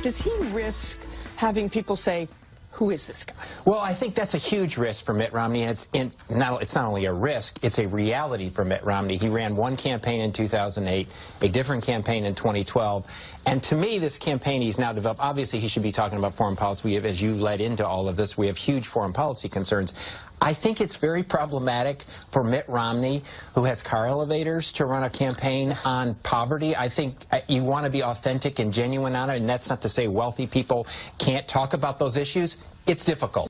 does he risk having people say, who is this guy? Well, I think that's a huge risk for Mitt Romney. It's not only a risk, it's a reality for Mitt Romney. He ran one campaign in 2008, a different campaign in 2012. And to me, this campaign he's now developed, obviously he should be talking about foreign policy. We have, as you led into all of this, we have huge foreign policy concerns. I think it's very problematic for Mitt Romney, who has car elevators, to run a campaign on poverty. I think you want to be authentic and genuine on it, and that's not to say wealthy people can't talk about those issues. It's difficult.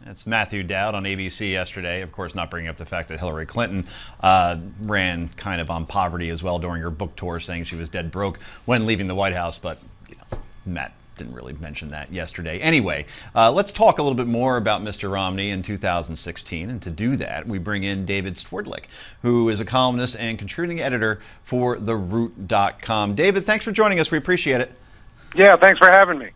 That's Matthew Dowd on ABC yesterday. Of course, not bringing up the fact that Hillary Clinton ran kind of on poverty as well during her book tour, saying she was dead broke when leaving the White House. But, you know, Matt didn't really mention that yesterday. Anyway, let's talk a little bit more about Mr. Romney in 2016. And to do that, we bring in David Swerdlick, who is a columnist and contributing editor for TheRoot.com. David, thanks for joining us. We appreciate it. Yeah, thanks for having me.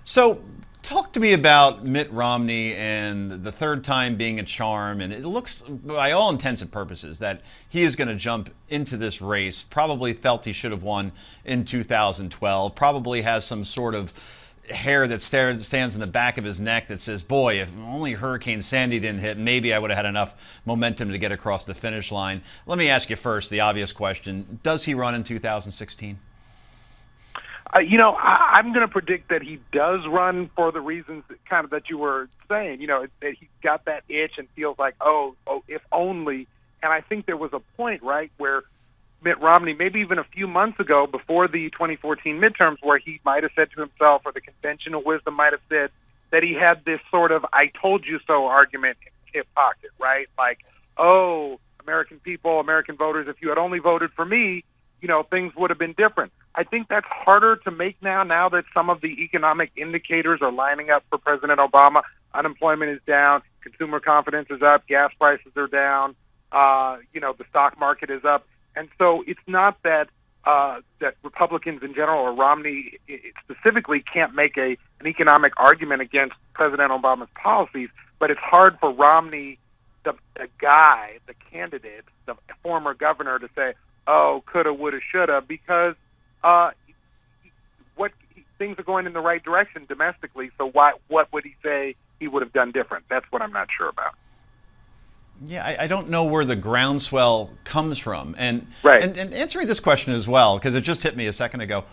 So, talk to me about Mitt Romney and the third time being a charm. And it looks, by all intents and purposes, that he is going to jump into this race. Probably felt he should have won in 2012. Probably has some sort of hair that stands in the back of his neck that says, boy, if only Hurricane Sandy didn't hit, maybe I would have had enough momentum to get across the finish line. Let me ask you first the obvious question. Does he run in 2016? You know, I'm going to predict that he does run for the reasons kind of that you were saying, you know, that he's got that itch and feels like, oh, if only. And I think there was a point, right, where Mitt Romney, maybe even a few months ago before the 2014 midterms, where he might have said to himself, or the conventional wisdom might have said, that he had this sort of I told you so argument in his hip pocket, right? Like, oh, American people, American voters, if you had only voted for me, you know, things would have been different. I think that's harder to make now that some of the economic indicators are lining up for President Obama. Unemployment is down, consumer confidence is up, gas prices are down, you know, the stock market is up. And so it's not that that Republicans in general, or Romney specifically, can't make an economic argument against President Obama's policies, but it's hard for Romney, the guy, the candidate, the former governor, to say, oh, coulda, woulda, shoulda, because things are going in the right direction domestically. So what would he say he would have done different? That's what I'm not sure about. Yeah, I don't know where the groundswell comes from. And, right. and answering this question as well, because it just hit me a second ago,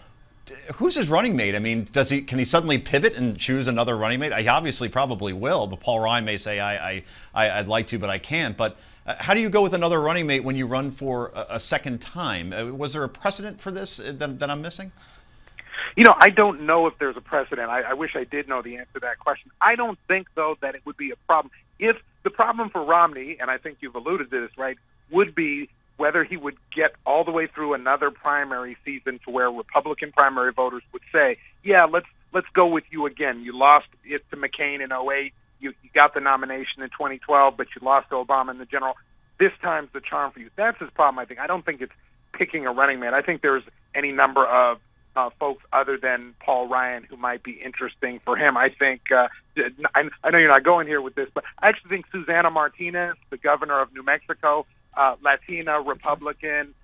who's his running mate? I mean, can he suddenly pivot and choose another running mate? He obviously probably will, but Paul Ryan may say, I'd like to, but I can't. But how do you go with another running mate when you run for a second time? Was there a precedent for this that I'm missing? You know, I don't know if there's a precedent. I wish I did know the answer to that question. I don't think, though, that it would be a problem. If the problem for Romney, and I think you've alluded to this, right, would be whether he would get all the way through another primary season to where Republican primary voters would say, yeah, let's go with you again. You lost it to McCain in 2008. You got the nomination in 2012, but you lost to Obama in the general. This time's the charm for you. That's his problem, I think. I don't think it's picking a running mate. I think there's any number of folks other than Paul Ryan who might be interesting for him. I think, I know you're not going here with this, but I actually think Susana Martinez, the governor of New Mexico, Latina, Republican,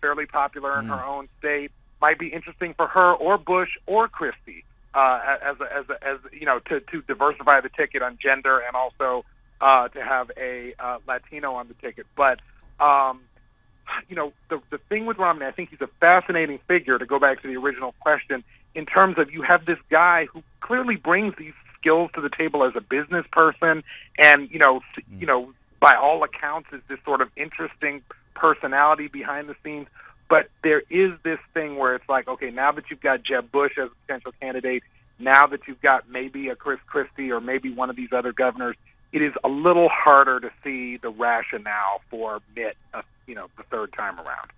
fairly popular in her own state, might be interesting for her, or Bush or Christie, as you know, to diversify the ticket on gender, and also to have a Latino on the ticket. But you know, the thing with Romney, I think he's a fascinating figure, to go back to the original question, in terms of you have this guy who clearly brings these skills to the table as a business person, and you know, by all accounts is this sort of interesting personality behind the scenes. But there is this thing where it's like, okay, now that you've got Jeb Bush as a potential candidate, now that you've got maybe a Chris Christie or maybe one of these other governors, it is a little harder to see the rationale for Mitt, you know, the third time around.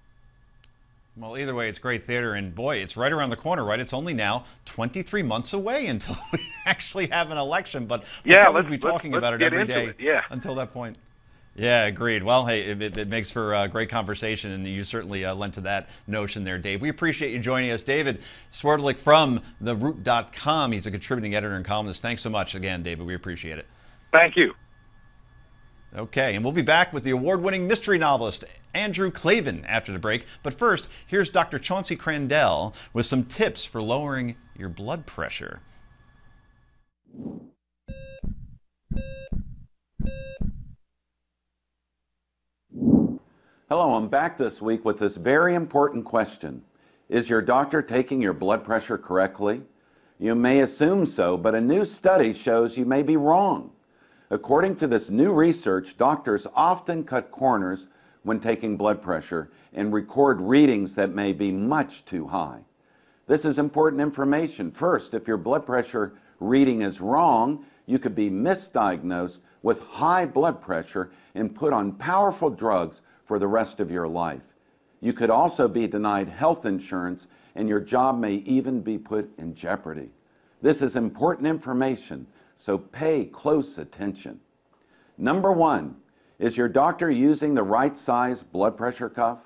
Well, either way, it's great theater, and boy, it's right around the corner, right? It's only now 23 months away until we actually have an election, but we'll be talking about it every day until that point. Yeah, agreed. Well, hey, it makes for a great conversation, and you certainly lent to that notion there, Dave. We appreciate you joining us. David Swerdlick from TheRoot.com. He's a contributing editor and columnist. Thanks so much again, David. We appreciate it. Thank you. Okay, and we'll be back with the award-winning mystery novelist Andrew Clavin after the break. But first, here's Dr. Chauncey Crandell with some tips for lowering your blood pressure. Hello, I'm back this week with this very important question. Is your doctor taking your blood pressure correctly? You may assume so, but a new study shows you may be wrong. According to this new research, doctors often cut corners when taking blood pressure and record readings that may be much too high. This is important information. First, if your blood pressure reading is wrong, you could be misdiagnosed with high blood pressure and put on powerful drugs for the rest of your life. You could also be denied health insurance, and your job may even be put in jeopardy. This is important information, so pay close attention. Number one, is your doctor using the right size blood pressure cuff?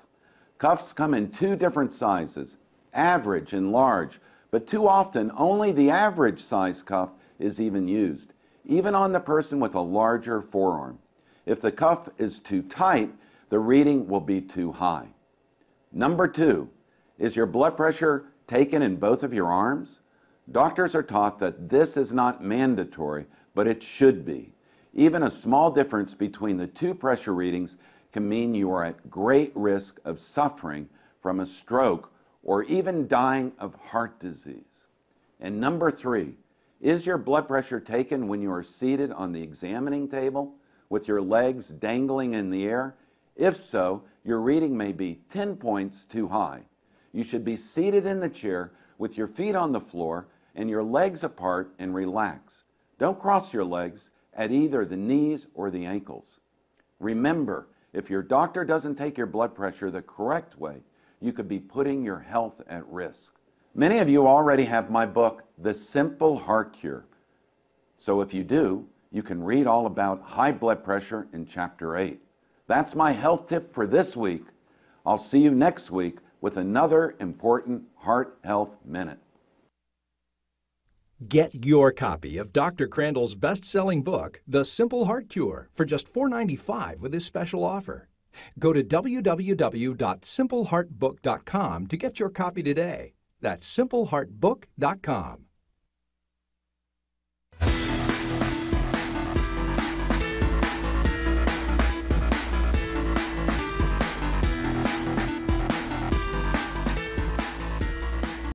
Cuffs come in two different sizes, average and large, but too often only the average size cuff is even used, even on the person with a larger forearm. If the cuff is too tight, the reading will be too high. Number two, is your blood pressure taken in both of your arms? Doctors are taught that this is not mandatory, but it should be. Even a small difference between the two pressure readings can mean you are at great risk of suffering from a stroke or even dying of heart disease. And number three, is your blood pressure taken when you are seated on the examining table with your legs dangling in the air? If so, your reading may be 10 points too high. You should be seated in the chair with your feet on the floor and your legs apart and relaxed. Don't cross your legs at either the knees or the ankles. Remember, if your doctor doesn't take your blood pressure the correct way, you could be putting your health at risk. Many of you already have my book, The Simple Heart Cure. So if you do, you can read all about high blood pressure in Chapter 8. That's my health tip for this week. I'll see you next week with another important Heart Health Minute. Get your copy of Dr. Crandall's best-selling book, The Simple Heart Cure, for just $4.95 with this special offer. Go to www.simpleheartbook.com to get your copy today. That's simpleheartbook.com.